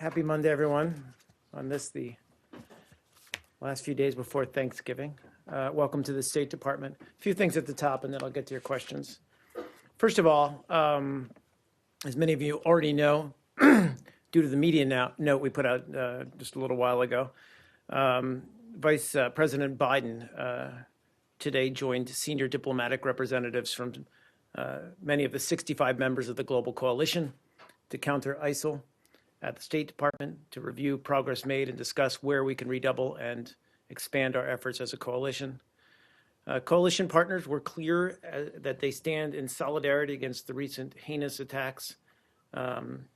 Happy Monday, everyone. On the last few days before Thanksgiving. Welcome to the State Department. A few things at the top, and then I'll get to your questions. First of all, as many of you already know, due to the media note we put out just a little while ago, Vice President Biden today joined senior diplomatic representatives from many of the 65 members of the Global Coalition to counter ISIL at the State Department to review progress made and discuss where we can redouble and expand our efforts as a coalition. Coalition partners were clear that they stand in solidarity against the recent heinous attacks and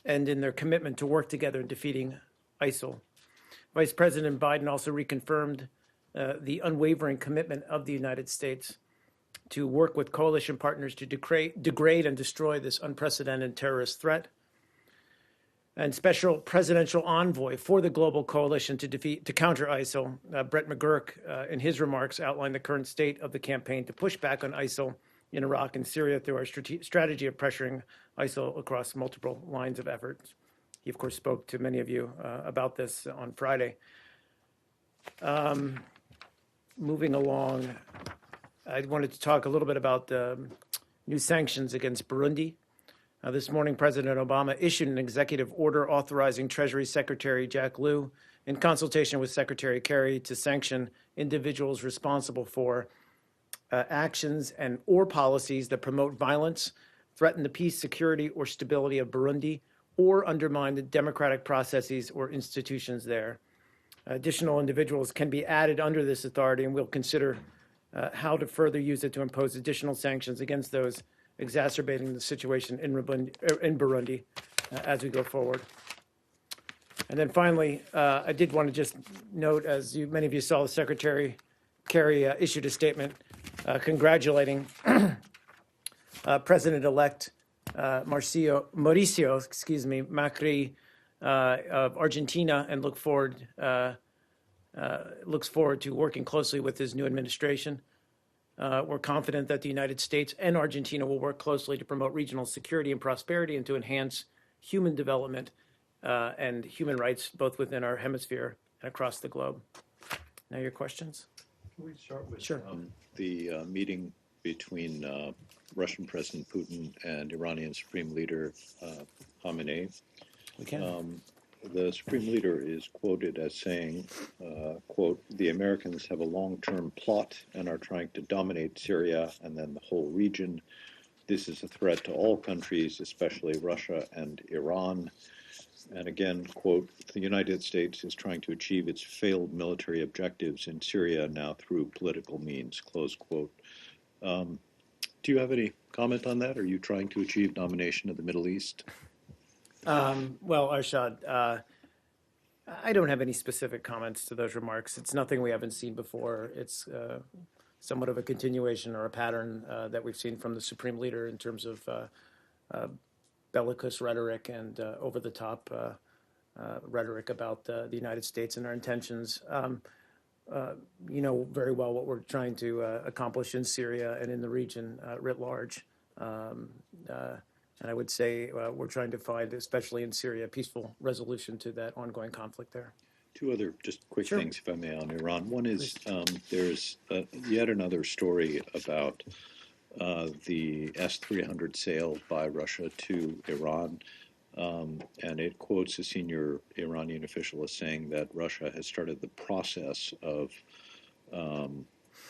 in their commitment to work together in defeating ISIL. Vice President Biden also reconfirmed the unwavering commitment of the United States to work with coalition partners to degrade and destroy this unprecedented terrorist threat. And Special Presidential Envoy for the Global Coalition to counter ISIL, Brett McGurk, in his remarks outlined the current state of the campaign to push back on ISIL in Iraq and Syria through our strategy of pressuring ISIL across multiple lines of efforts. He, of course, spoke to many of you about this on Friday. Moving along, I wanted to talk a little bit about new sanctions against Burundi. This morning, President Obama issued an executive order authorizing Treasury Secretary Jack Lew, in consultation with Secretary Kerry, to sanction individuals responsible for actions or policies that promote violence, threaten the peace, security, or stability of Burundi, or undermine the democratic processes or institutions there. Additional individuals can be added under this authority, and we'll consider how to further use it to impose additional sanctions against those exacerbating the situation in Burundi as we go forward. And then finally, I did want to just note, as many of you saw, the Secretary Kerry issued a statement congratulating President-elect Mauricio Macri of Argentina, and looks forward to working closely with his new administration. We're confident that the United States and Argentina will work closely to promote regional security and prosperity and to enhance human development and human rights, both within our hemisphere and across the globe. Now your questions? Can we start with Sure. The meeting between Russian President Putin and Iranian Supreme Leader Khamenei? We can. The Supreme Leader is quoted as saying, quote, "The Americans have a long-term plot and are trying to dominate Syria and then the whole region. This is a threat to all countries, especially Russia and Iran." And again, quote, "The United States is trying to achieve its failed military objectives in Syria now through political means," close quote. Do you have any comment on that? Are you trying to achieve domination of the Middle East? Well, Arshad, I don't have any specific comments to those remarks. It's nothing we haven't seen before. It's somewhat of a continuation or a pattern that we've seen from the Supreme Leader in terms of bellicose rhetoric and over-the-top rhetoric about the United States and our intentions. You know very well what we're trying to accomplish in Syria and in the region writ large. And I would say we're trying to find, especially in Syria, a peaceful resolution to that ongoing conflict there. Two other just quick Sure. things, if I may, on Iran. One is there's yet another story about the S-300 sale by Russia to Iran. And it quotes a senior Iranian official as saying that Russia has started the process of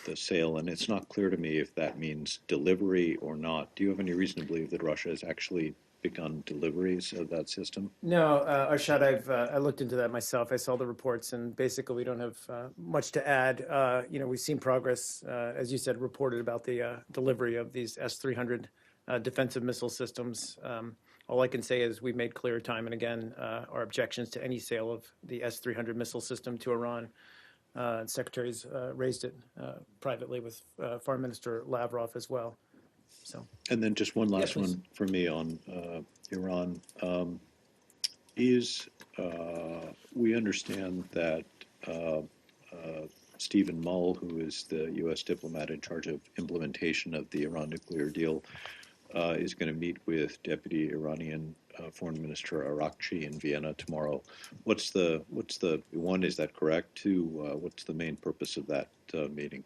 the sale, and it's not clear to me if that means delivery or not. Do you have any reason to believe that Russia has actually begun deliveries of that system? No, Arshad, I looked into that myself. I saw the reports, and basically we don't have much to add. We've seen progress, as you said, reported about the delivery of these S-300 defensive missile systems. All I can say is we've made clear time and again our objections to any sale of the S-300 missile system to Iran. Secretaries raised it privately with Foreign Minister Lavrov as well. So. And then just one last one for me on Iran. We understand that Stephen Mull, who is the U.S. diplomat in charge of implementation of the Iran nuclear deal, is going to meet with Deputy Iranian Foreign Minister Arakci in Vienna tomorrow. What's the one? Is that correct? Two, what's the main purpose of that meeting?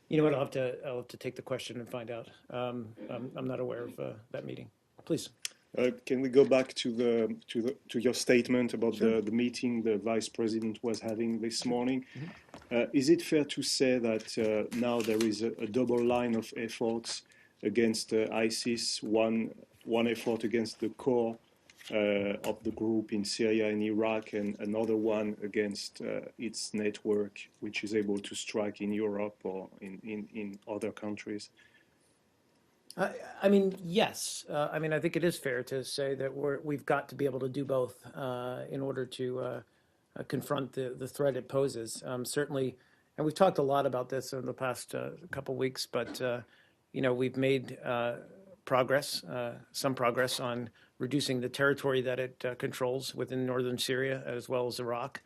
You know what? I'll have to take the question and find out. I'm not aware of that meeting. Please. Can we go back to your statement about Sure. the meeting the Vice President was having this morning? Is it fair to say that now there is a double line of efforts against ISIS, one effort against the core of the group in Syria and Iraq, and another one against its network, which is able to strike in Europe or in other countries? I mean, yes. I mean, I think it is fair to say that we've got to be able to do both in order to confront the threat it poses. Certainly, and we've talked a lot about this in the past couple weeks, but we've made progress, some progress on reducing the territory that it controls within northern Syria as well as Iraq.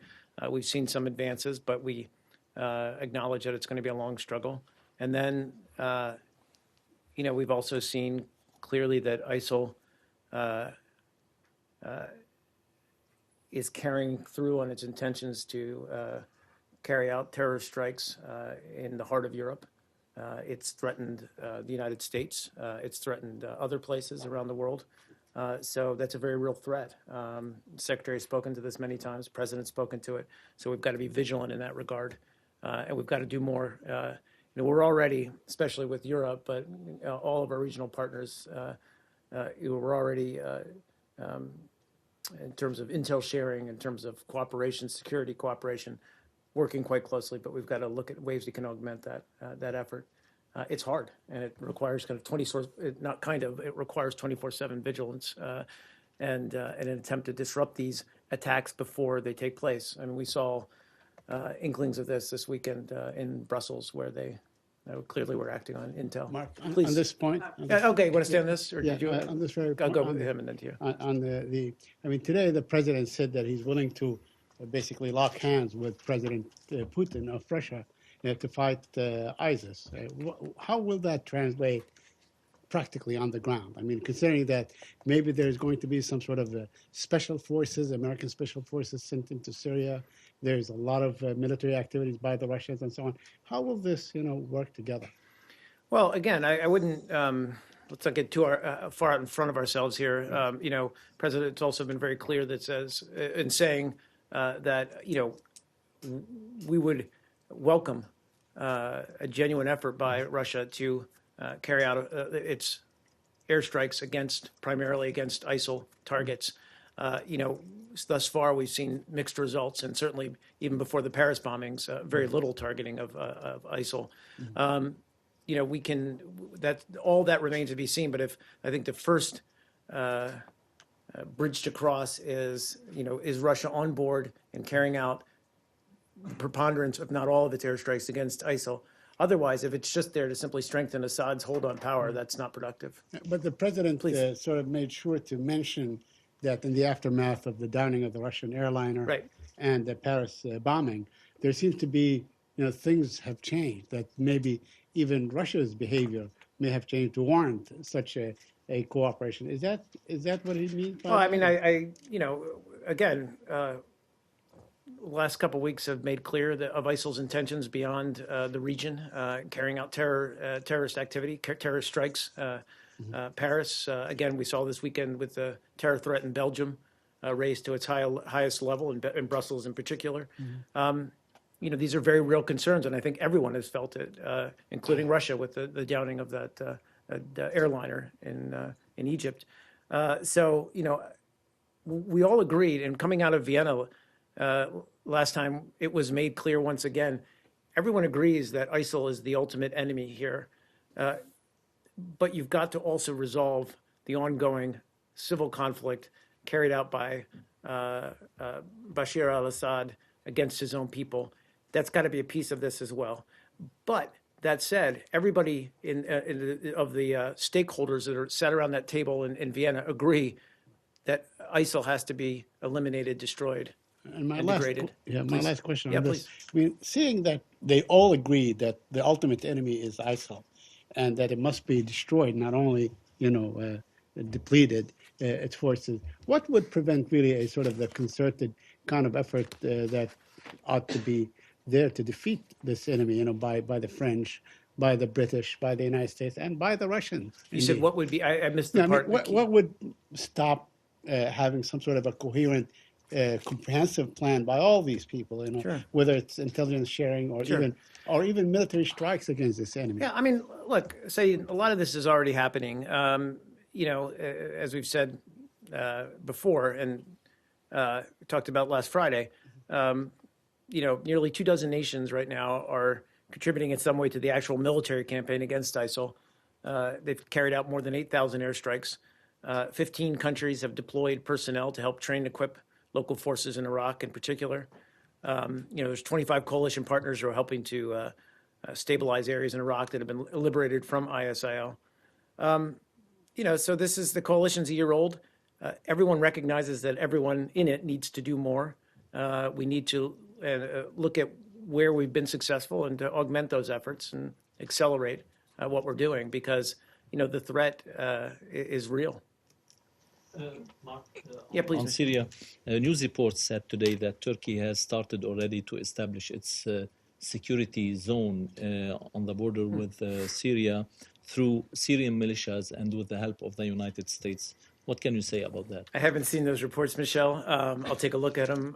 We've seen some advances, but we acknowledge that it's going to be a long struggle. And then we've also seen clearly that ISIL is carrying through on its intentions to carry out terrorist strikes in the heart of Europe. It's threatened the United States. It's threatened other places around the world. So that's a very real threat. The Secretary has spoken to this many times. The President's spoken to it. So we've got to be vigilant in that regard. And we've got to do more. We're already, especially with Europe, but all of our regional partners, we're already, in terms of intel sharing, in terms of cooperation, security cooperation, working quite closely. But we've got to look at ways we can augment that effort. It's hard, and it requires kind of it requires 24/7 vigilance and an attempt to disrupt these attacks before they take place. I mean, we saw inklings of this weekend in Brussels, where they clearly were acting on intel. Mark, please. On this point. Okay, you want to stay on this, or yeah, did you? On this very I'll point. go with him and then to you. I mean, today the president said that he's willing to basically lock hands with President Putin of Russia to fight ISIS. How will that translate practically on the ground? I mean, considering that maybe there's going to be some sort of special forces, American special forces sent into Syria. There's a lot of military activities by the Russians and so on. How will this, work together? Well, again, I wouldn't. Let's not get too far out in front of ourselves here. President's also been very clear that saying that we would welcome a genuine effort by Russia to carry out its airstrikes primarily against ISIL targets. Thus far we've seen mixed results, and certainly even before the Paris bombings, very little targeting of ISIL. We can all that remains to be seen. But I think the first bridge to cross is Russia on board and carrying out the preponderance, if not all, of its airstrikes against ISIL. Otherwise, if it's just there to simply strengthen Assad's hold on power, that's not productive. But the president sort of made sure to mention that in the aftermath of the downing of the Russian airliner and the Paris bombing, there seems to be, things have changed, that maybe even Russia's behavior may have changed to warrant such a cooperation. Is that what he means by Well, I mean, again, the last couple of weeks have made clear of ISIL's intentions beyond the region, carrying out terrorist activity, terrorist strikes. Paris, again, we saw this weekend with the terror threat in Belgium raised to its highest level, in Brussels in particular. These are very real concerns, and I think everyone has felt it, including Russia with the downing of that airliner in Egypt. So, we all agreed, and coming out of Vienna last time, it was made clear once again, everyone agrees that ISIL is the ultimate enemy here. But you've got to also resolve the ongoing civil conflict carried out by Bashar al-Assad against his own people. That's got to be a piece of this as well. But that said, everybody of the stakeholders that are sat around that table in Vienna agree that ISIL has to be eliminated, destroyed, and degraded. My last question on this. Please. I mean, seeing that they all agree that the ultimate enemy is ISIL, and that it must be destroyed, not only depleted. its forces. What would prevent really a sort of the concerted kind of effort that ought to be there to defeat this enemy, by the French, by the British, by the United States, and by the Russians? You said indeed. what would be, I missed the Yeah, I mean, part. what would stop having some sort of a coherent, comprehensive plan by all these people? Sure. Whether it's intelligence sharing or Sure. even military strikes against this enemy. Yeah, I mean, look, say a lot of this is already happening. As we've said before, and we talked about last Friday, nearly 24 nations right now are contributing in some way to the actual military campaign against ISIL. They've carried out more than 8,000 airstrikes. 15 countries have deployed personnel to help train and equip local forces in Iraq in particular. There's 25 coalition partners who are helping to stabilize areas in Iraq that have been liberated from ISIL. So this is, the coalition's a year old. Everyone recognizes that everyone in it needs to do more. We need to look at where we've been successful and to augment those efforts and accelerate what we're doing, because the threat is real. Mark, Yeah, please, on Mr. Syria, news reports said today that Turkey has started already to establish its security zone on the border with Syria through Syrian militias and with the help of the United States. What can you say about that? I haven't seen those reports, Michelle. I'll take a look at them.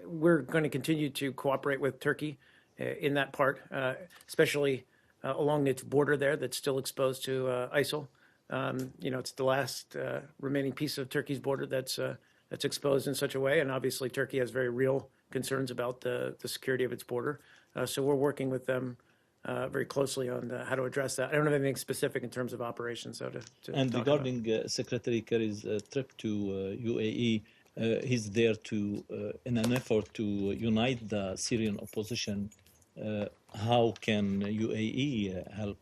We're going to continue to cooperate with Turkey in that part, especially along its border there that's still exposed to ISIL. It's the last remaining piece of Turkey's border that's exposed in such a way, and obviously Turkey has very real concerns about the security of its border. So we're working with them very closely on how to address that. I don't have anything specific in terms of operations, though. And talk regarding Secretary Kerry's trip to UAE, he's there in an effort to unite the Syrian opposition. How can UAE help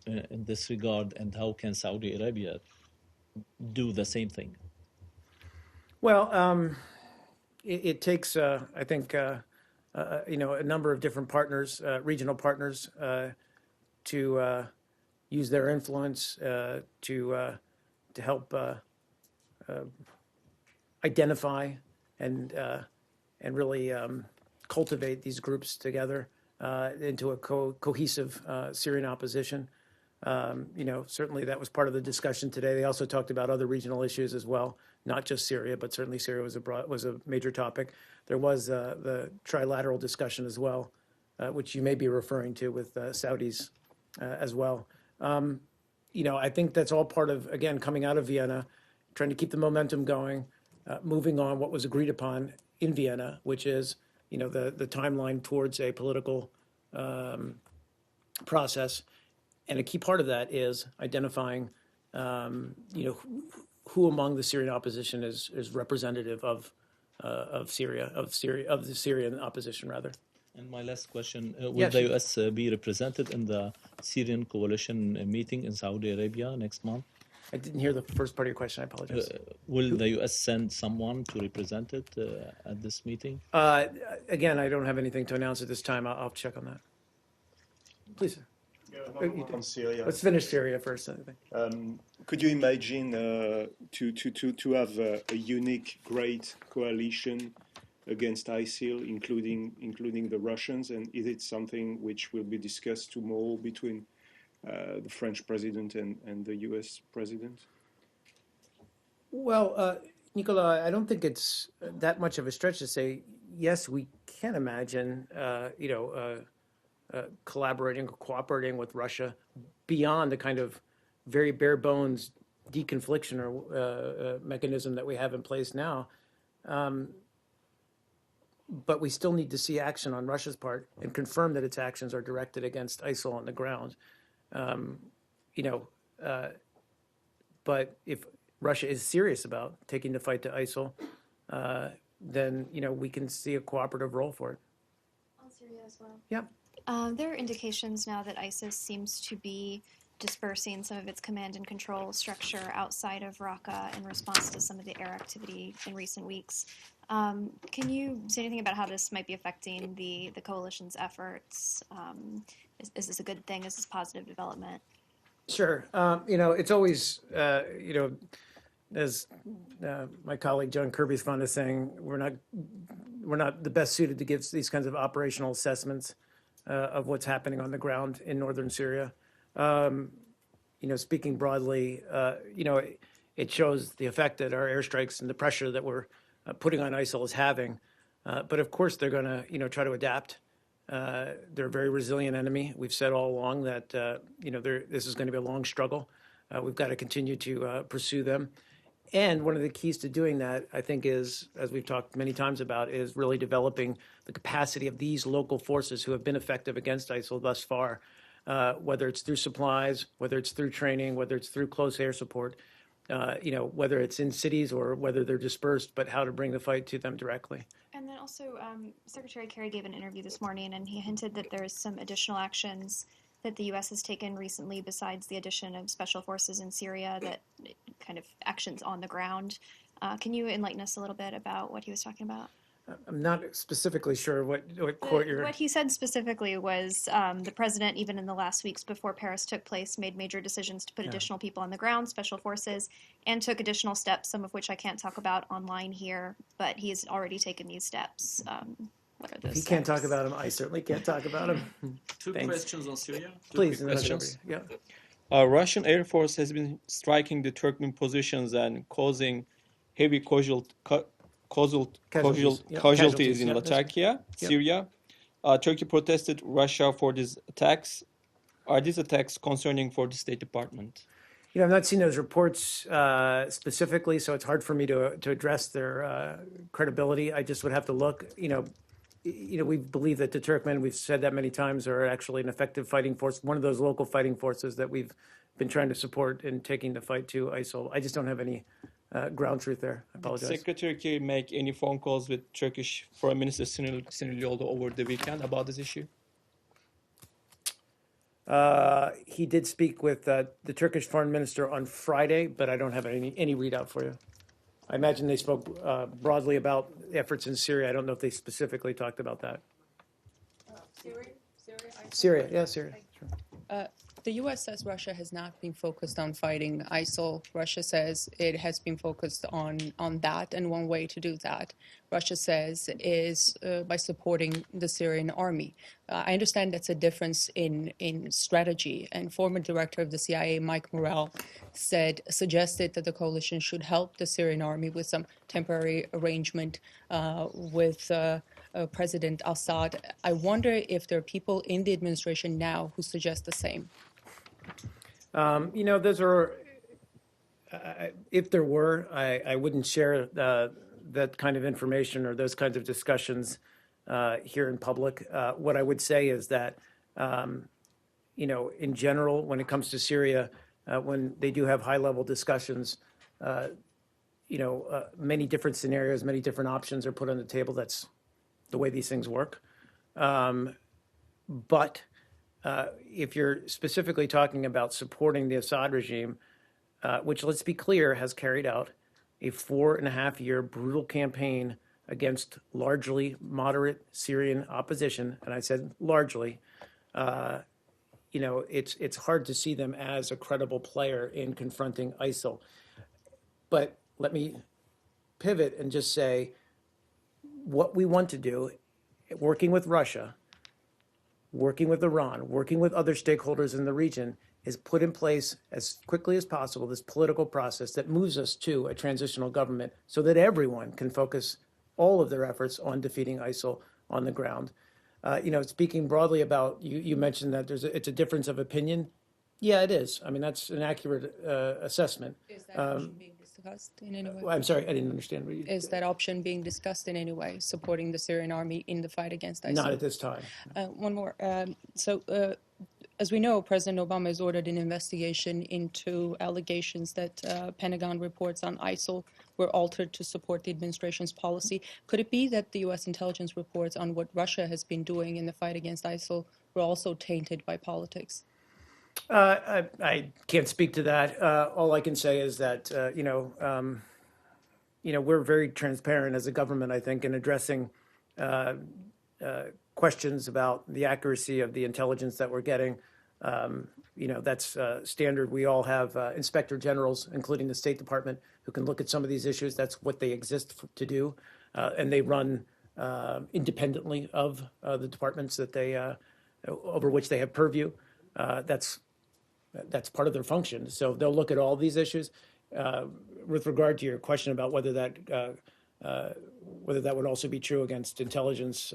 in this regard, and how can Saudi Arabia do the same thing? Well, it takes, I think, a number of different partners, regional partners, to use their influence to help identify and really cultivate these groups together into a cohesive Syrian opposition. Certainly that was part of the discussion today. They also talked about other regional issues as well, not just Syria, but certainly Syria was a major topic. There was the trilateral discussion as well, which you may be referring to with Saudis as well. I think that's all part of, again, coming out of Vienna, trying to keep the momentum going, moving on what was agreed upon in Vienna, which is, the timeline towards a political process. And a key part of that is identifying, who among the Syrian opposition is representative of Syria, of the Syrian opposition, rather. And my last question, will Yes. the U.S. Be represented in the Syrian coalition meeting in Saudi Arabia next month? I didn't hear the first part of your question. I apologize. Will the U.S. send someone to represent it at this meeting? Again, I don't have anything to announce at this time. I'll check on that. Please, sir. On Syria. Let's finish Syria first. I think. Could you imagine to have a unique, great coalition against ISIL, including the Russians? And is it something which will be discussed tomorrow between the French president and the U.S. president? Well, Nicola, I don't think it's that much of a stretch to say, yes, we can imagine, collaborating or cooperating with Russia beyond the kind of very bare bones deconfliction or mechanism that we have in place now. But we still need to see action on Russia's part and confirm that its actions are directed against ISIL on the ground. But if Russia is serious about taking the fight to ISIL, then, we can see a cooperative role for it. On Syria as well. Yep. There are indications now that ISIS seems to be dispersing some of its command and control structure outside of Raqqa in response to some of the air activity in recent weeks. Can you say anything about how this might be affecting the coalition's efforts? Is this a good thing? Is this positive development? Sure. It's always, as my colleague John Kirby is fond of saying, we're not the best suited to give these kinds of operational assessments of what's happening on the ground in northern Syria. Speaking broadly, it shows the effect that our airstrikes and the pressure that we're putting on ISIL is having. But of course, they're going to, try to adapt. They're a very resilient enemy. We've said all along that, this is going to be a long struggle. We've got to continue to pursue them. And one of the keys to doing that, I think, is, as we've talked many times about, is really developing the capacity of these local forces who have been effective against ISIL thus far, whether it's through supplies, whether it's through training, whether it's through close air support, whether it's in cities or whether they're dispersed, but how to bring the fight to them directly. And then also, Secretary Kerry gave an interview this morning, and he hinted that there's some additional actions that the U.S. has taken recently besides the addition of special forces in Syria, that kind of actions on the ground. Can you enlighten us a little bit about what he was talking about? I'm not specifically sure what court you're... What he said specifically was the president, even in the last weeks before Paris took place, made major decisions to put additional people on the ground, special forces, and took additional steps, some of which I can't talk about online here, but he's already taken these steps. What are those If he steps? can't talk about him, I certainly can't talk about him. Two Thanks. questions on Syria. Please, quick and then I'll questions. get over to you. Yeah. Russian Air Force has been striking the Turkmen positions and causing heavy Casualties. Yeah, casualties in yeah, Latakia, Syria. Turkey protested Russia for these attacks. Are these attacks concerning for the State Department? I've not seen those reports specifically, so it's hard for me to address their credibility. I just would have to look. We believe that the Turkmen, we've said that many times, are actually an effective fighting force, one of those local fighting forces that we've been trying to support in taking the fight to ISIL. I just don't have any ground truth there. I apologize. Did Secretary Kerry make any phone calls with Turkish Foreign Minister Sinirlioğlu over the weekend about this issue? He did speak with the Turkish foreign minister on Friday, but I don't have any readout for you. I imagine they spoke broadly about efforts in Syria. I don't know if they specifically talked about that. Syria, yeah, Syria. Sure. The U.S. says Russia has not been focused on fighting ISIL. Russia says it has been focused on that, and one way to do that, Russia says, is by supporting the Syrian army. I understand that's a difference in strategy, and former director of the CIA, Mike Morrell, suggested that the coalition should help the Syrian army with some temporary arrangement with President Assad. I wonder if there are people in the administration now who suggest the same. Those are, if there were, I wouldn't share that kind of information or those kinds of discussions here in public. What I would say is that, in general, when it comes to Syria, when they do have high-level discussions, many different scenarios, many different options are put on the table. That's the way these things work. But if you're specifically talking about supporting the Assad regime, which, let's be clear, has carried out a 4.5-year brutal campaign against largely moderate Syrian opposition, and I said largely, it's hard to see them as a credible player in confronting ISIL. But let me pivot and just say what we want to do, working with Russia, working with Iran, working with other stakeholders in the region, is put in place as quickly as possible this political process that moves us to a transitional government so that everyone can focus all of their efforts on defeating ISIL on the ground. Speaking broadly about, you mentioned that it's a difference of opinion. Yeah, it is. I mean, that's an accurate assessment. Is that option being discussed in any way? I'm sorry, I didn't understand what you... Is that option being discussed in any way, supporting the Syrian army in the fight against ISIL? Not at this time. One more. As we know, President Obama has ordered an investigation into allegations that Pentagon reports on ISIL were altered to support the administration's policy. Could it be that the U.S. intelligence reports on what Russia has been doing in the fight against ISIL were also tainted by politics? I can't speak to that. All I can say is that, we're very transparent as a government, I think, in addressing questions about the accuracy of the intelligence that we're getting. that's standard. We all have inspector generals, including the State Department, who can look at some of these issues. That's what they exist to do. And they run independently of the departments that they over which they have purview. That's part of their function. So they'll look at all these issues. With regard to your question about whether that would also be true against intelligence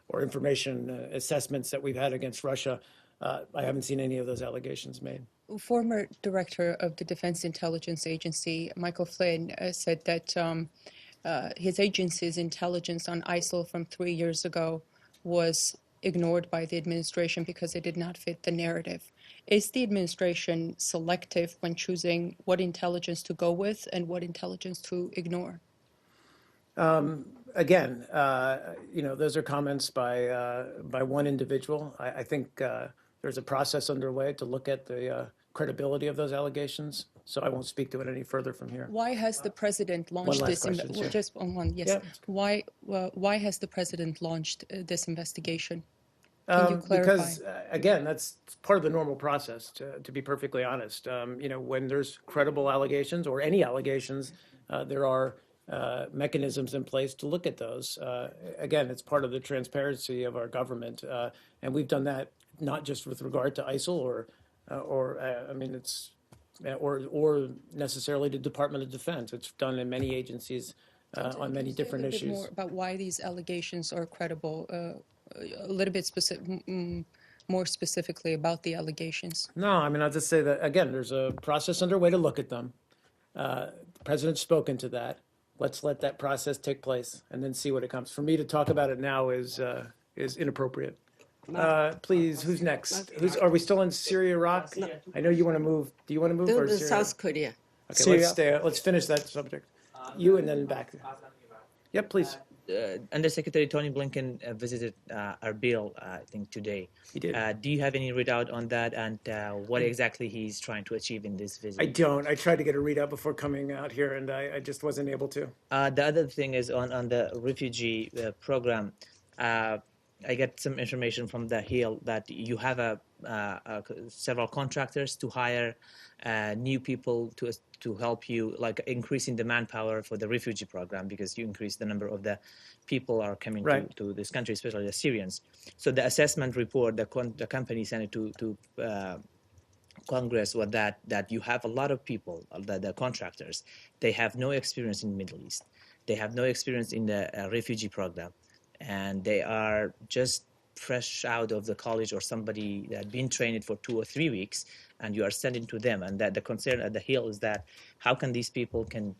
or information assessments that we've had against Russia, I haven't seen any of those allegations made. Former director of the Defense Intelligence Agency, Michael Flynn, said that his agency's intelligence on ISIL from 3 years ago was ignored by the administration because it did not fit the narrative. Is the administration selective when choosing what intelligence to go with and what intelligence to ignore? Again, those are comments by one individual. I think there's a process underway to look at the credibility of those allegations. So I won't speak to it any further from here. Why has the president launched last this? question, sure. Just on one, yes. Yeah. Why has the president launched this investigation? Can you clarify? Because again, that's part of the normal process. To be perfectly honest, when there's credible allegations or any allegations, there are mechanisms in place to look at those. Again, it's part of the transparency of our government, and we've done that not just with regard to ISIL or necessarily the Department of Defense. It's done in many agencies on many different issues. A little bit more about why these allegations are credible. A little bit more specifically about the allegations. No, I'll just say that again. There's a process underway to look at them. The president's spoken to that. Let's let that process take place and then see what it comes. For me to talk about it now is inappropriate. Please, who's next? Are we still in Syria, Iraq? I know you want to move. Do you want to move or Syria? South Korea. Okay, Syria. let's finish that subject. You and then back. Yep, please. Undersecretary Tony Blinken visited Erbil, I think, today. He did. Do you have any readout on that and what exactly he's trying to achieve in this visit? I don't. I tried to get a readout before coming out here, and I just wasn't able to. The other thing is on the refugee program. I get some information from the Hill that you have several contractors to hire new people to help you, like increasing the manpower for the refugee program because you increase the number of the people are coming to this country, especially the Syrians. So the assessment report the company sent it to Congress was that you have a lot of people, the contractors, they have no experience in the Middle East. They have no experience in the refugee program. And they are just fresh out of the college or somebody that had been trained for 2 or 3 weeks, and you are sending to them. And that the concern at the Hill is that how can these people can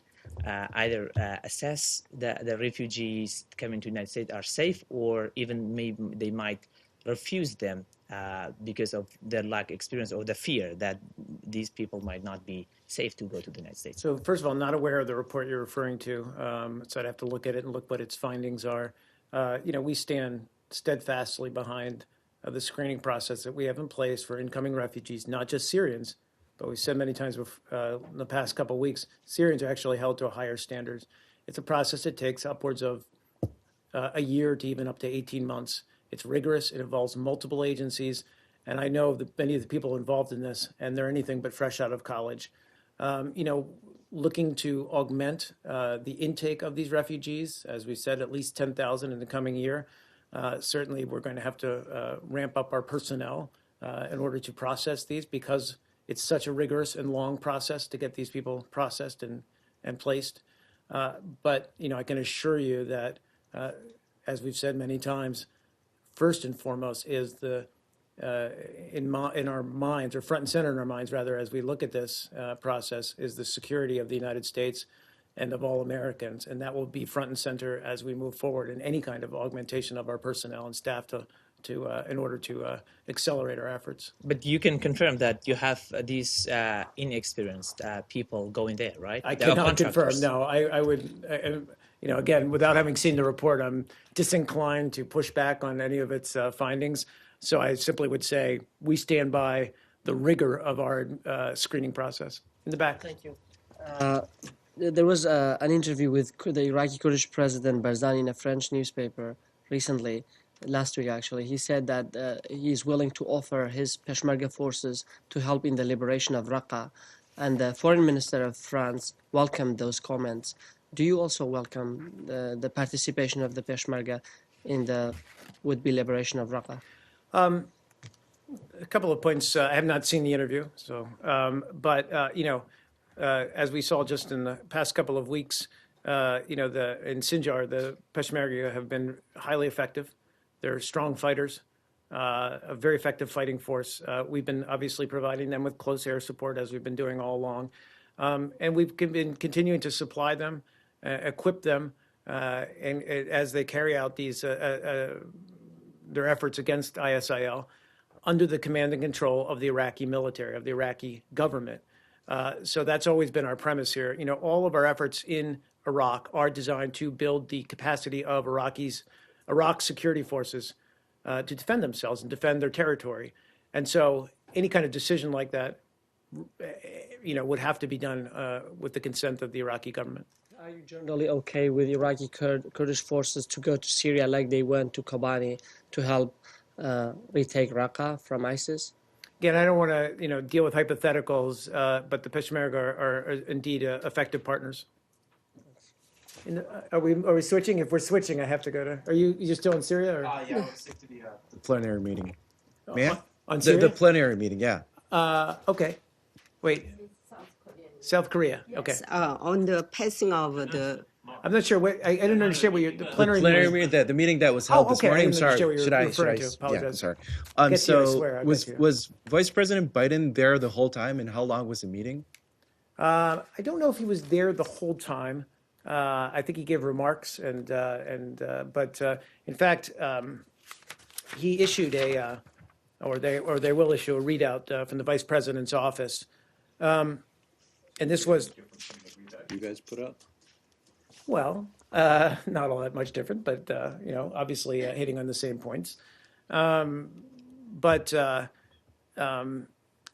either assess the refugees coming to the United States are safe, or even maybe they might refuse them because of their lack of experience or the fear that these people might not be safe to go to the United States. So first of all, not aware of the report you're referring to, so I'd have to look at it and look what its findings are. We stand steadfastly behind the screening process that we have in place for incoming refugees, not just Syrians, but we've said many times in the past couple of weeks, Syrians are actually held to a higher standards. It's a process that takes upwards of a year to even up to 18 months. It's rigorous. It involves multiple agencies, and I know that many of the people involved in this, and they're anything but fresh out of college. Looking to augment the intake of these refugees, as we said, at least 10,000 in the coming year. Certainly, we're going to have to ramp up our personnel in order to process these because it's such a rigorous and long process to get these people processed and placed. But I can assure you that, as we've said many times, first and foremost is in our minds, or front and center in our minds, rather, as we look at this process, is the security of the United States and of all Americans. And that will be front and center as we move forward in any kind of augmentation of our personnel and staff in order to accelerate our efforts. But you can confirm that you have these inexperienced people going there, right? I cannot confirm. No, I would, again, without having seen the report, I'm disinclined to push back on any of its findings. So I simply would say we stand by the rigor of our screening process. In the back. Thank you. There was an interview with the Iraqi Kurdish president Barzani in a French newspaper recently, last week actually. He said that he's willing to offer his Peshmerga forces to help in the liberation of Raqqa, and the foreign minister of France welcomed those comments. Do you also welcome the participation of the Peshmerga in the would-be liberation of Raqqa? A couple of points. I have not seen the interview, so but as we saw just in the past couple of weeks, in Sinjar, the Peshmerga have been highly effective. They're strong fighters, a very effective fighting force. We've been obviously providing them with close air support, as we've been doing all along, and we've been continuing to supply them, equip them, and as they carry out these their efforts against ISIL under the command and control of the Iraqi military, of the Iraqi government. So that's always been our premise here. All of our efforts in Iraq are designed to build the capacity of Iraq's security forces to defend themselves and defend their territory. And so any kind of decision like that, would have to be done with the consent of the Iraqi government. Are you generally okay with Iraqi Kurdish forces to go to Syria like they went to Kobani to help retake Raqqa from ISIS? Again, I don't want to, deal with hypotheticals, but the Peshmerga are indeed effective partners. Are we switching? If we're switching, I have to go to. Are you still in Syria? Or? Yeah, I was sick to the plenary meeting. May I? On Syria? The plenary meeting, yeah. Okay. Wait. South Korea. Okay. On the passing of the. I'm not sure what I didn't understand what the plenary meeting. The meeting that was held this morning. I'm sorry. Should I? Yeah, sorry. So was Vice President Biden there the whole time, and how long was the meeting? I don't know if he was there the whole time. I think he gave remarks, but in fact, he issued or they will issue a readout from the Vice President's office, and this was. You guys put up. Well, not all that much different, but obviously hitting on the same points. But there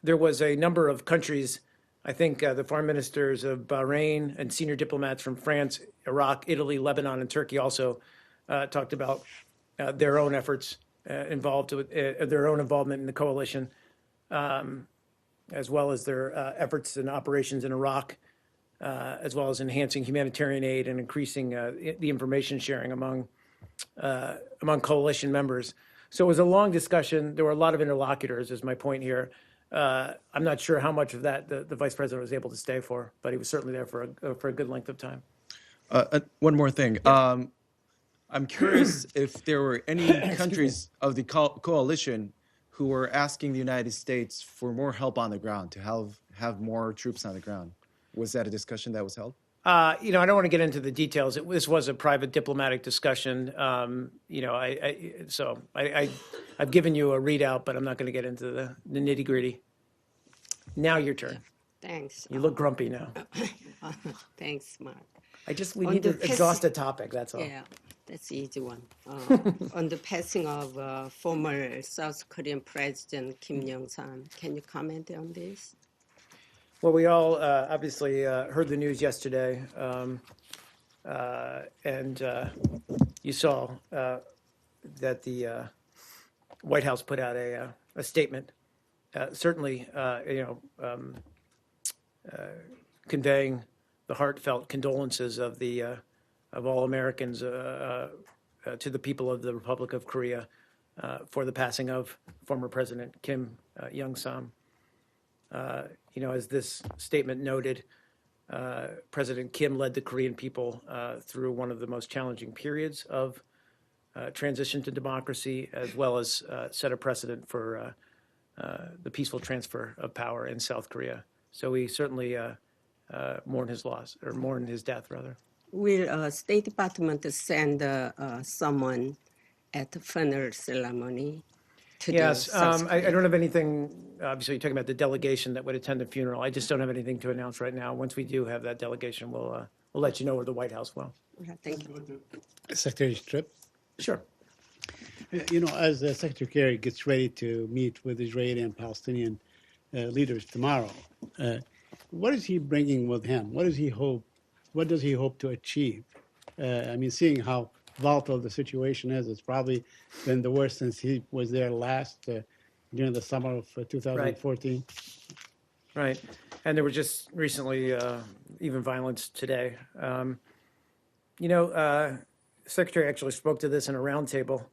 was a number of countries. I think the foreign ministers of Bahrain and senior diplomats from France, Iraq, Italy, Lebanon, and Turkey also talked about their own efforts involved with their own involvement in the coalition, as well as their efforts and operations in Iraq. As well as enhancing humanitarian aid and increasing the information sharing among coalition members. So it was a long discussion. There were a lot of interlocutors, is my point here. I'm not sure how much of that the vice president was able to stay for, but he was certainly there for a good length of time. One more thing. Yeah. I'm curious if there were any countries of the coalition who were asking the United States for more help on the ground, to have more troops on the ground. Was that a discussion that was held? I don't want to get into the details. This was a private diplomatic discussion. I've given you a readout, but I'm not going to get into the nitty gritty. Now your turn. Thanks. You look grumpy now. Thanks, Mark. We need to exhaust a topic. That's all. Yeah, that's the easy one. On the passing of former South Korean President Kim Young-sam, can you comment on this? Well, we all obviously heard the news yesterday, and you saw that the White House put out a statement, certainly, conveying the heartfelt condolences of all Americans to the people of the Republic of Korea for the passing of former President Kim Young-sam. As this statement noted, President Kim led the Korean people through one of the most challenging periods of transition to democracy, as well as set a precedent for the peaceful transfer of power in South Korea. So we certainly mourn his loss, or mourn his death, rather. Will State Department send someone at the funeral ceremony? Yes, I don't have anything. Obviously, you're talking about the delegation that would attend the funeral. I just don't have anything to announce right now. Once we do have that delegation, we'll let you know, or the White House will. Yeah, thank you. Secretary's trip. Sure. As Secretary Kerry gets ready to meet with Israeli and Palestinian leaders tomorrow, what is he bringing with him? What does he hope to achieve? Seeing how volatile the situation is. It's probably been the worst since he was there last during the summer of 2014. Right. And there was just recently even violence today. Secretary actually spoke to this in a roundtable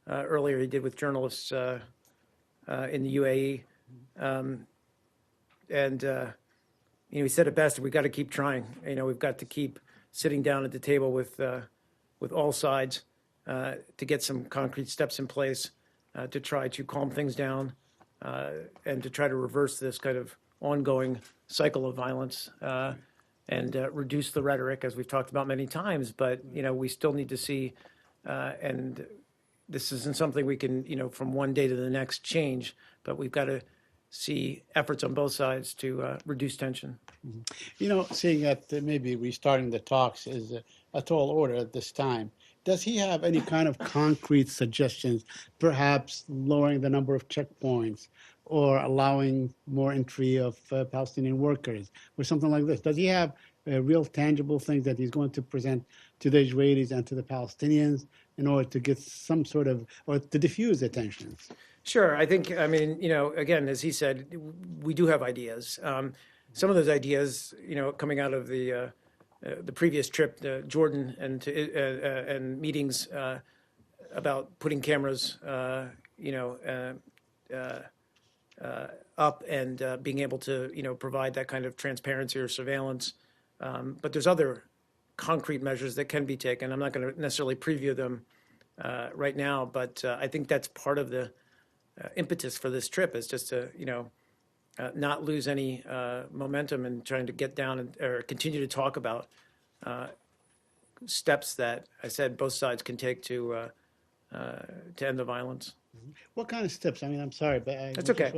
earlier he did with journalists in the UAE. He said it best, we've got to keep trying. We've got to keep sitting down at the table with all sides to get some concrete steps in place to try to calm things down and to try to reverse this kind of ongoing cycle of violence and reduce the rhetoric, as we've talked about many times. But, we still need to see, and this isn't something we can, from one day to the next change, but we've got to see efforts on both sides to reduce tension. Seeing that maybe restarting the talks is a tall order at this time, does he have any kind of concrete suggestions, perhaps lowering the number of checkpoints or allowing more entry of Palestinian workers or something like this? Does he have real tangible things that he's going to present to the Israelis and to the Palestinians in order to get some sort of, or to diffuse the tensions? Sure. I think, again, as he said, we do have ideas. Some of those ideas, coming out of the previous trip to Jordan and meetings about putting cameras, up and being able to, provide that kind of transparency or surveillance. But there's other concrete measures that can be taken. I'm not going to necessarily preview them right now, but I think that's part of the impetus for this trip is just to, not lose any momentum in trying to get down or continue to talk about steps that I said both sides can take to end the violence. What kind of steps? I'm sorry, but That's okay.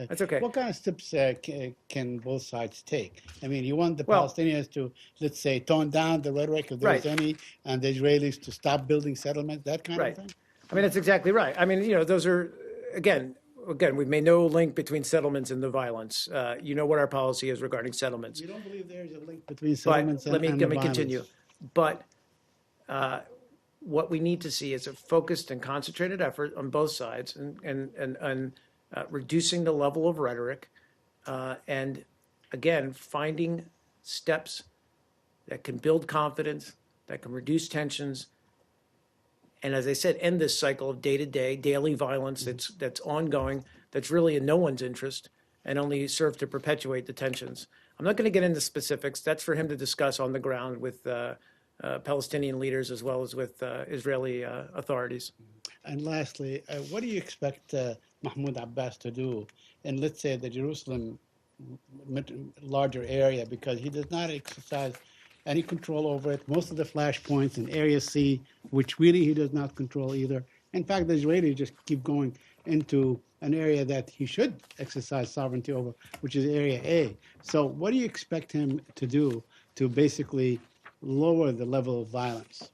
That's okay. What kind of steps can both sides take? You want the Palestinians to, let's say, tone down the rhetoric if there's any, and the Israelis to stop building settlements, that kind of thing? That's exactly right. Those are, again, we've made no link between settlements and the violence. You know what our policy is regarding settlements. You don't believe there's a link between settlements and the violence? Let me continue. But what we need to see is a focused and concentrated effort on both sides and reducing the level of rhetoric and, again, finding steps that can build confidence, that can reduce tensions, and as I said, end this cycle of day-to-day, daily violence that's ongoing, that's really in no one's interest, and only serve to perpetuate the tensions. I'm not going to get into specifics. That's for him to discuss on the ground with Palestinian leaders as well as with Israeli authorities. And lastly, what do you expect Mahmoud Abbas to do in, let's say, the Jerusalem larger area, because he does not exercise any control over it. Most of the flashpoints in Area C, which really he does not control either. In fact, the Israelis just keep going into an area that he should exercise sovereignty over, which is Area A. So what do you expect him to do to basically lower the level of violence?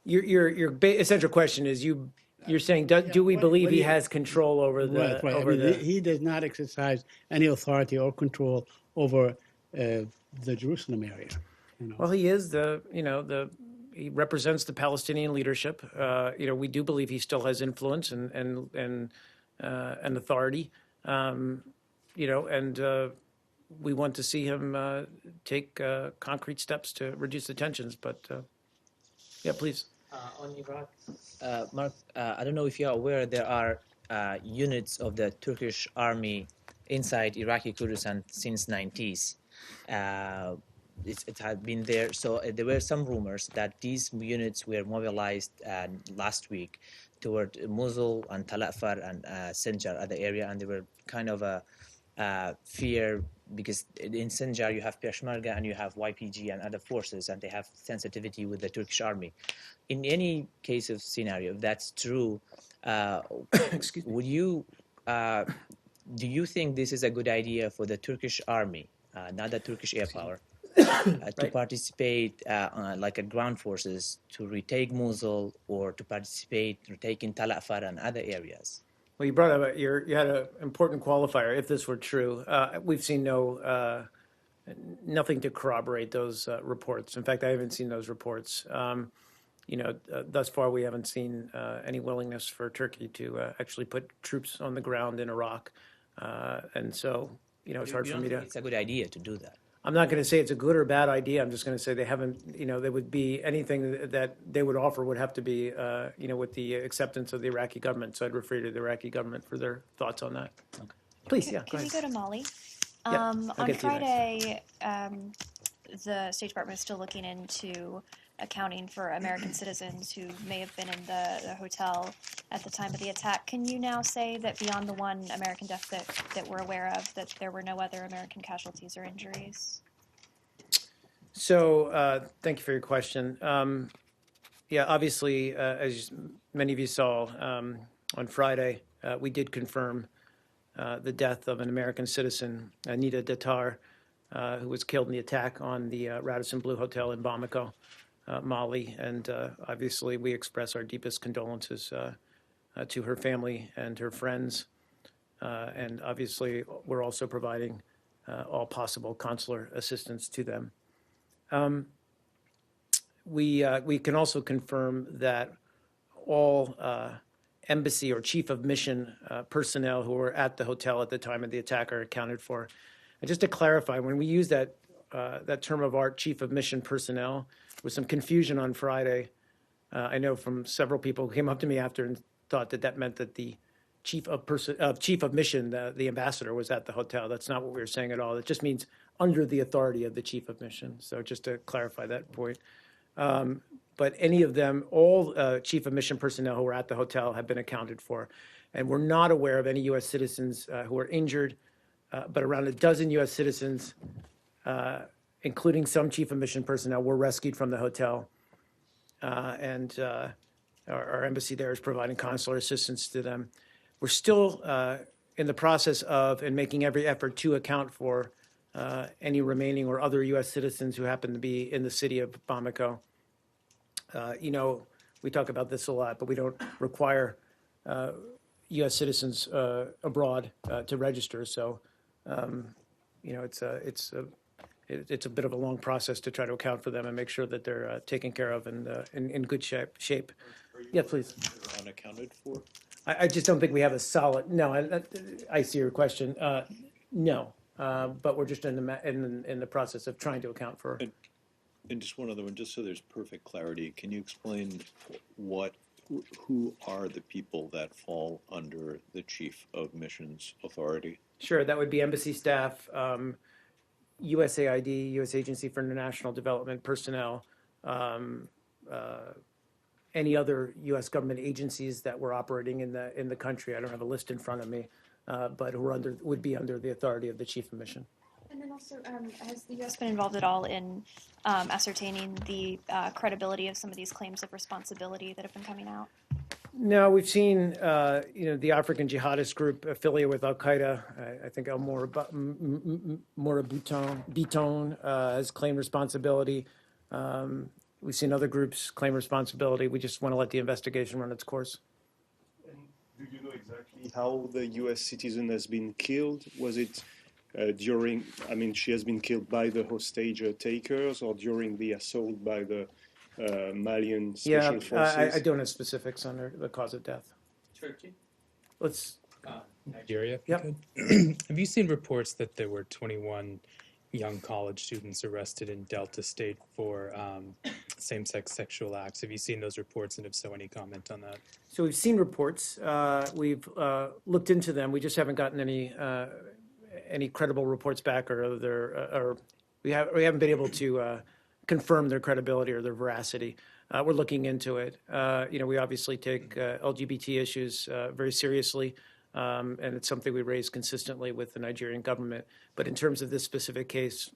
Your essential question is you're saying do we believe he has control over the over the he does not exercise any authority or control over the Jerusalem area. Well, he is he represents the Palestinian leadership. We do believe he still has influence and authority. We want to see him take concrete steps to reduce the tensions. But please. On Iraq, Mark, I don't know if you're aware, there are units of the Turkish army inside Iraqi Kurdistan since 90s. It had been there. So there were some rumors that these units were mobilized last week toward Mosul and Tal Afar and Sinjar, other area, and they were kind of a fear because in Sinjar you have Peshmerga and you have YPG and other forces, and they have sensitivity with the Turkish army. In any case of scenario, if that's true, would you do you think this is a good idea for the Turkish army, not the Turkish air power, to participate like a ground forces to retake Mosul or to participate in taking Tal Afar and other areas? Well, you brought up you had an important qualifier. If this were true, we've seen nothing to corroborate those reports. In fact, I haven't seen those reports. thus far we haven't seen any willingness for Turkey to actually put troops on the ground in Iraq. And so, it's hard for me to. It's a good idea to do that. I'm not going to say it's a good or bad idea. I'm just going to say they haven't, there would be anything that they would offer would have to be, with the acceptance of the Iraqi government. So I'd refer you to the Iraqi government for their thoughts on that. Okay. Please, yeah, go Can we ahead. go to Mali? Yeah, I'll On get to you next. Friday, the State Department is still looking into accounting for American citizens who may have been in the hotel at the time of the attack. Can you now say that beyond the one American death that we're aware of, that there were no other American casualties or injuries? So thank you for your question. Yeah, obviously, as many of you saw on Friday, we did confirm the death of an American citizen, Anita Datar, who was killed in the attack on the Radisson Blu Hotel in Bamako, Mali. And obviously, we express our deepest condolences to her family and her friends. And obviously, we're also providing all possible consular assistance to them. We can also confirm that all embassy or chief of mission personnel who were at the hotel at the time of the attack are accounted for. And just to clarify, when we use that term of art, chief of mission personnel, there was some confusion on Friday. I know from several people who came up to me after and thought that meant that the chief of mission, the ambassador, was at the hotel. That's not what we were saying at all. It just means under the authority of the chief of mission. So just to clarify that point. But any of them, all chief of mission personnel who were at the hotel have been accounted for. And we're not aware of any U.S. citizens who are injured, but around a dozen U.S. citizens, including some chief of mission personnel, were rescued from the hotel. And our embassy there is providing consular assistance to them. We're still in the process of and making every effort to account for any remaining or other U.S. citizens who happen to be in the city of Bamako. We talk about this a lot, but we don't require U.S. citizens abroad to register. So, it's a bit of a long process to try to account for them and make sure that they're taken care of and in good shape. Yeah, please. Unaccounted for? I just don't think we have a solid. No, I see your question. No, but we're just in the process of trying to account for. And just one other one, just so there's perfect clarity, can you explain who are the people that fall under the Chief of Missions Authority? Sure, that would be embassy staff, USAID, U.S. Agency for International Development personnel, any other U.S. government agencies that were operating in the country. I don't have a list in front of me, but who would be under the authority of the Chief of Mission. And then also, has the U.S. been involved at all in ascertaining the credibility of some of these claims of responsibility that have been coming out? No, we've seen, the African jihadist group affiliated with Al Qaeda. I think El Morabitoun has claimed responsibility. We've seen other groups claim responsibility. We just want to let the investigation run its course. And do you know exactly how the U.S. citizen has been killed? Was it she has been killed by the hostage takers or during the assault by the Malian special forces? I don't have specifics on the cause of death. Turkey? Nigeria. Yep. Have you seen reports that there were 21 young college students arrested in Delta State for same-sex sexual acts? Have you seen those reports, and if so, any comment on that? So we've seen reports. We've looked into them. We just haven't gotten any credible reports back, or we haven't been able to confirm their credibility or their veracity. We're looking into it. We obviously take LGBT issues very seriously. And it's something we raise consistently with the Nigerian government. But in terms of this specific case,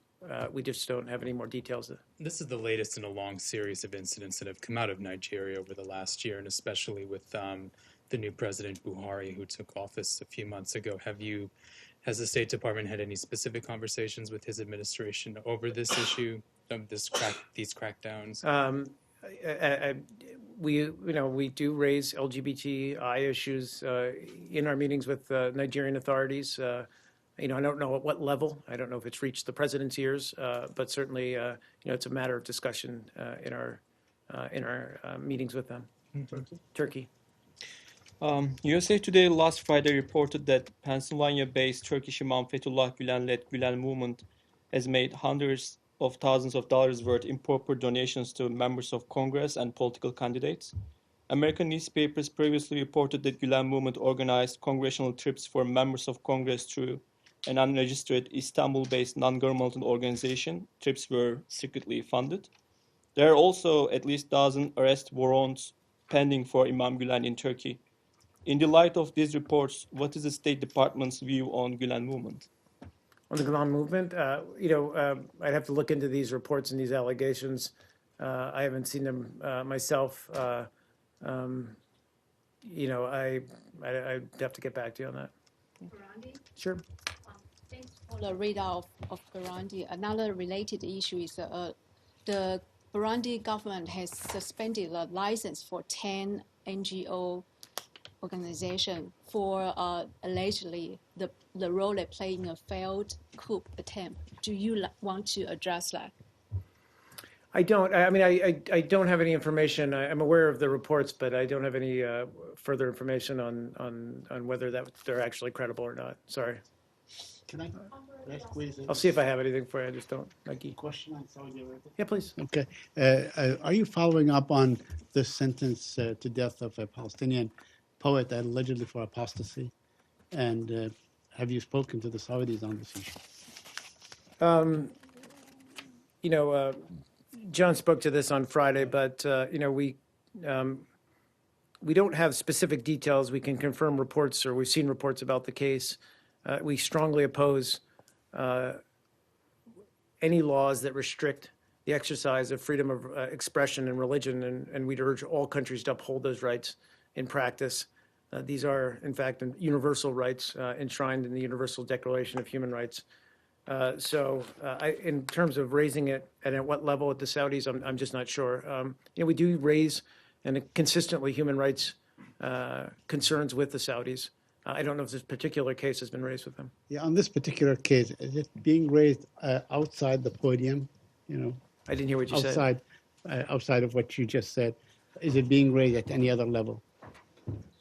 we just don't have any more details. This is the latest in a long series of incidents that have come out of Nigeria over the last year, and especially with the new President Buhari, who took office a few months ago. Has the State Department had any specific conversations with his administration over this issue, these crackdowns? We do raise LGBTI issues in our meetings with Nigerian authorities. I don't know at what level. I don't know if it's reached the president's ears, but certainly, it's a matter of discussion in our in our meetings with them. Turkey. USA Today last Friday reported that Pennsylvania-based Turkish Imam Fethullah Gülen-led Gülen movement has made hundreds of thousands of dollars worth improper donations to members of Congress and political candidates. American newspapers previously reported that Gülen movement organized congressional trips for members of Congress through an unregistered Istanbul-based non-governmental organization. Trips were secretly funded. There are also at least a dozen arrest warrants pending for Imam Gülen in Turkey. In the light of these reports, what is the State Department's view on Gülen movement? On the Gülen movement, I'd have to look into these reports and these allegations. I haven't seen them myself. I'd have to get back to you on that. Burundi? Sure. Thanks for the readout of Burundi. Another related issue is the Burundi government has suspended the license for 10 NGO organizations for allegedly the role they play in a failed coup attempt. Do you want to address that? I don't. I don't have any information. I'm aware of the reports, but I don't have any further information on whether they're actually credible or not. Sorry. Can I squeeze in? I'll see if I have anything for you. I just don't. Nike. Question on Saudi Arabia. Yeah, please. Okay. Are you following up on the sentence to death of a Palestinian poet allegedly for apostasy? And have you spoken to the Saudis on this issue? John spoke to this on Friday, but we don't have specific details. We can confirm reports, or we've seen reports about the case. We strongly oppose any laws that restrict the exercise of freedom of expression and religion, and we'd urge all countries to uphold those rights in practice. These are, in fact, universal rights enshrined in the Universal Declaration of Human Rights. In terms of raising it and at what level at the Saudis, I'm just not sure. We do raise and consistently human rights concerns with the Saudis. I don't know if this particular case has been raised with them. Yeah, on this particular case, is it being raised outside the podium? I didn't hear what you said. Outside of what you just said, is it being raised at any other level?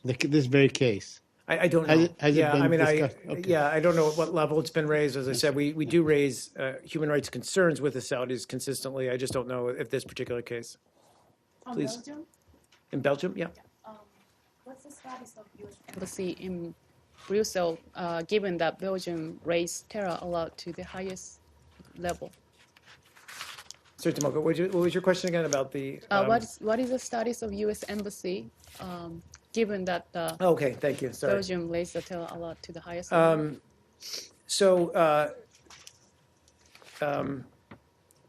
This very case. I don't know. Has it been discussed? Okay. I don't know at what level it's been raised. As I said, we do raise human rights concerns with the Saudis consistently. I just don't know if this particular case. Please. Belgium? In Belgium, yeah. What's the status of U.S. embassy in Brussels, given that Belgium raised terror alert to the highest level? Sorry, Tomoko, what was your question again about the? What is the status of U.S. embassy, given that Okay, thank you. Sorry. Belgium raised the terror alert to the highest level?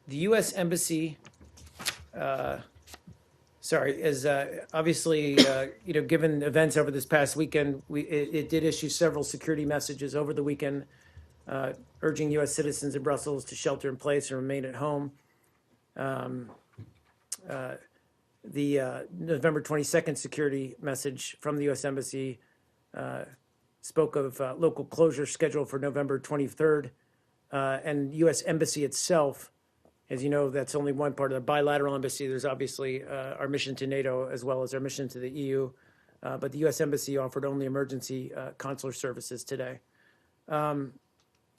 The U.S. Embassy, is obviously, given events over this past weekend, it did issue several security messages over the weekend, urging U.S. citizens in Brussels to shelter in place and remain at home. The November 22nd security message from the U.S. Embassy spoke of local closure scheduled for November 23rd. And U.S. Embassy itself, as you know, that's only one part of the bilateral embassy. There's obviously our mission to NATO as well as our mission to the EU. But the U.S. Embassy offered only emergency consular services today. We're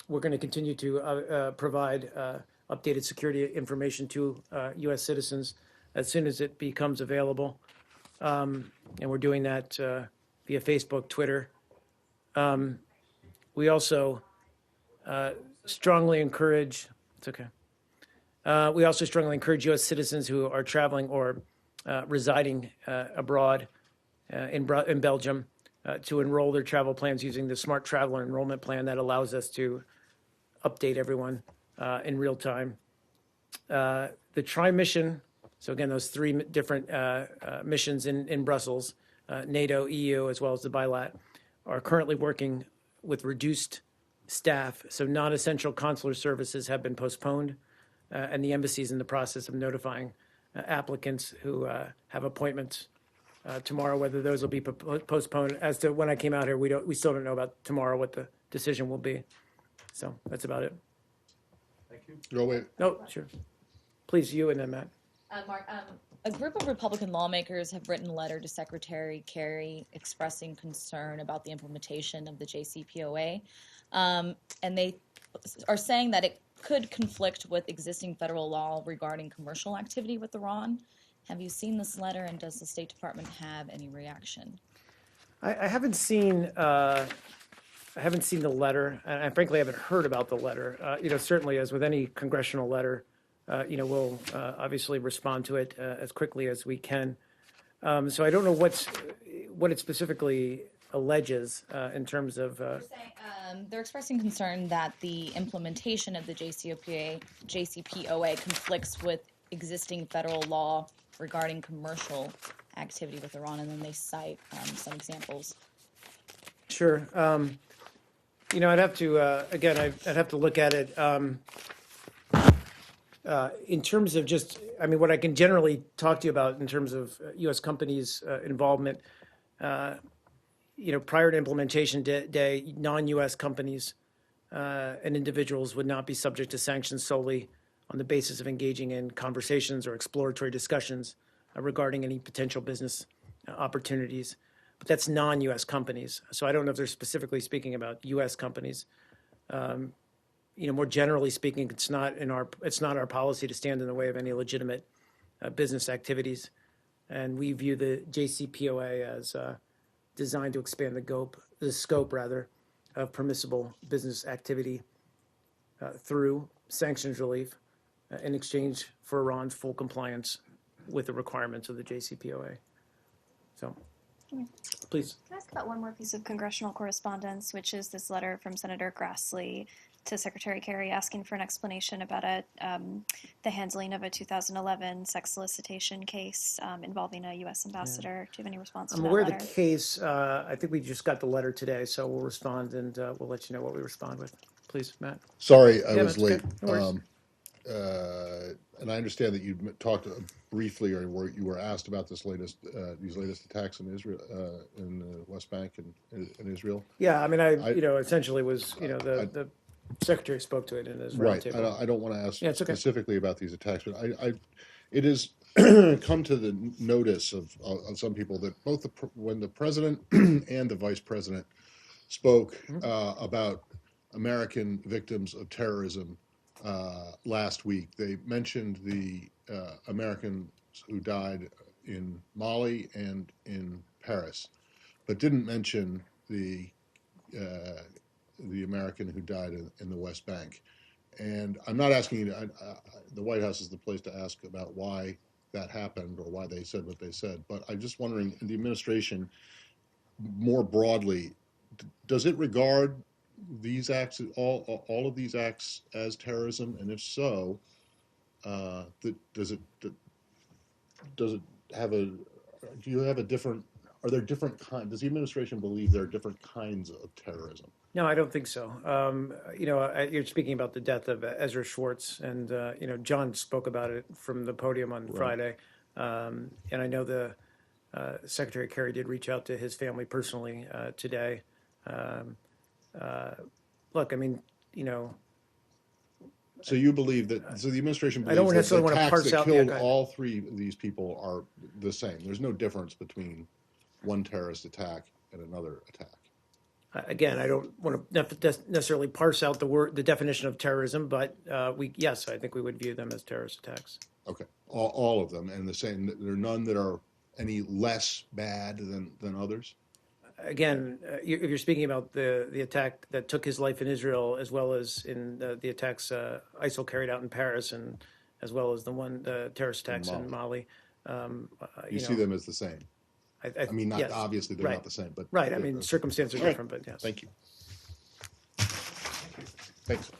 going to continue to provide updated security information to U.S. citizens as soon as it becomes available. And we're doing that via Facebook, Twitter. We also strongly encourage, we also strongly encourage U.S. citizens who are traveling or residing abroad in Belgium to enroll their travel plans using the Smart Traveler Enrollment Plan that allows us to update everyone in real time. The Tri-Mission, so again, those three different missions in Brussels, NATO, EU, as well as the Bilat, are currently working with reduced staff. So non-essential consular services have been postponed, and the embassy is in the process of notifying applicants who have appointments tomorrow whether those will be postponed. As to when I came out here, we still don't know about tomorrow what the decision will be. So that's about it. Thank you. Go away. No, sure. Please, you and then Matt. Mark, A group of Republican lawmakers have written a letter to Secretary Kerry expressing concern about the implementation of the JCPOA, and they are saying that it could conflict with existing federal law regarding commercial activity with Iran. Have you seen this letter, and does the State Department have any reaction? I haven't seen the letter, and I frankly haven't heard about the letter. Certainly, as with any congressional letter, we'll obviously respond to it as quickly as we can. So I don't know what it specifically alleges in terms of. They're expressing concern that the implementation of the JCPOA conflicts with existing federal law regarding commercial activity with Iran, and then they cite some examples. Sure. I'd have to I'd have to look at it. In terms of what I can generally talk to you about in terms of U.S. companies' involvement, prior to implementation day, non-U.S. companies and individuals would not be subject to sanctions solely on the basis of engaging in conversations or exploratory discussions regarding any potential business opportunities. But that's non-U.S. companies. So I don't know if they're specifically speaking about U.S. companies. More generally speaking, it's not our policy to stand in the way of any legitimate business activities, and we view the JCPOA as designed to expand the scope of permissible business activity through sanctions relief in exchange for Iran's full compliance with the requirements of the JCPOA. So, please. Can I ask about one more piece of congressional correspondence, which is this letter from Senator Grassley to Secretary Kerry asking for an explanation about the handling of a 2011 sex solicitation case involving a U.S. ambassador. Do you have any response to that letter? I'm aware of the case. I think we just got the letter today, so we'll respond and we'll let you know what we respond with. Please, Matt. Sorry, I was that's late. okay. No worries. And I understand that you talked briefly, or you were asked about these latest attacks in Israel, in the West Bank and in Israel. Yeah, essentially was the Secretary spoke to it in his roundtable. I don't want to ask okay. specifically about these attacks, but it has come to the notice of some people that both when the president and the vice president spoke about American victims of terrorism last week, they mentioned the Americans who died in Mali and in Paris, but didn't mention the American who died in the West Bank. And I'm not asking you to, the White House is the place to ask about why that happened or why they said what they said. But I'm just wondering, in the administration, more broadly, does it regard these acts, all of these acts, as terrorism? And if so, does it have a? Do you have a different? Are there different kinds? Does the administration believe there are different kinds of terrorism? No, I don't think so. You're speaking about the death of Ezra Schwartz, and John spoke about it from the podium on Friday, and I know the Secretary Kerry did reach out to his family personally today. Look, So you believe that? So the administration believes I don't necessarily that the want to attacks parse that out killed all three of these people are the same. There's no difference between one terrorist attack and another attack. Again, I don't want to necessarily parse out the definition of terrorism, but yes, I think we would view them as terrorist attacks. Okay, all of them, and the same. There are none that are any less bad than others. Again, if you're speaking about the attack that took his life in Israel, as well as in the attacks ISIL carried out in Paris, and as well as the terrorist attacks in Mali, you see them as the same. I mean, not yes, obviously they're not the same, but right. Circumstances are different, but yes. Thank you. Thanks.